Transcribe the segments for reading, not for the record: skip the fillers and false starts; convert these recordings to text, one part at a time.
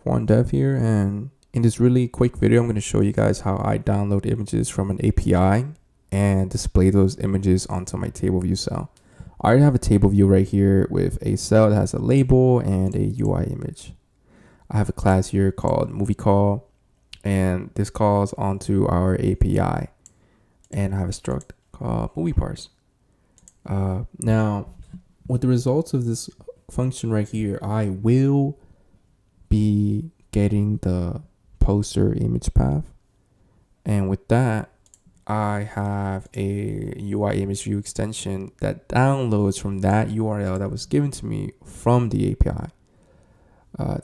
One Dev here, and in this really quick video I'm going to show you guys how I download images from an API and display those images onto my table view cell. I already have a table view right here with a cell that has a label and a UI image. I have a class here called movie call, and this calls onto our API, and I have a struct called movie parse. Now with the results of this function right here, I will be getting the poster image path, and with that I have a UI image view extension that downloads from that URL that was given to me from the API.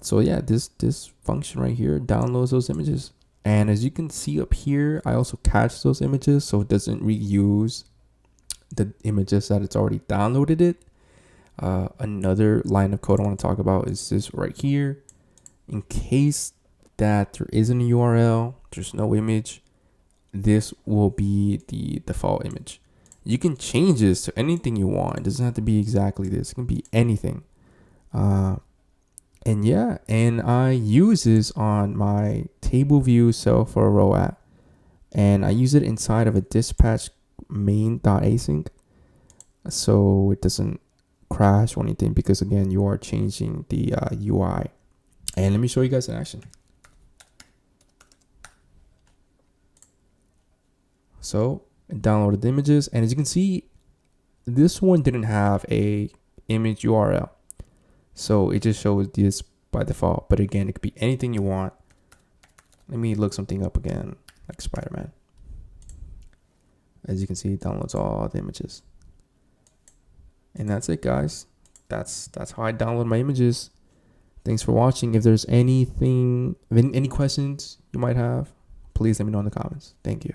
So yeah, this function right here downloads those images, and as you can see up here, I also catch those images so it doesn't reuse the images that it's already downloaded it. Another line of code I want to talk about is this right here. In case that there isn't a URL, there's no image, this will be the default image. You can change this to anything you want. It doesn't have to be exactly this. It can be anything. And yeah, and I use this on my table view cell for a row app, and I use it inside of a dispatch main.async, so it doesn't crash or anything, because again, you are changing the UI. And let me show you guys in action. So I downloaded the images, and as you can see, this one didn't have a image URL, so it just shows this by default. But again, it could be anything you want. Let me look something up again, like Spider-Man. As you can see, it downloads all the images. And that's it, guys. That's how I download my images. Thanks for watching. If there's any questions you might have, please let me know in the comments. Thank you.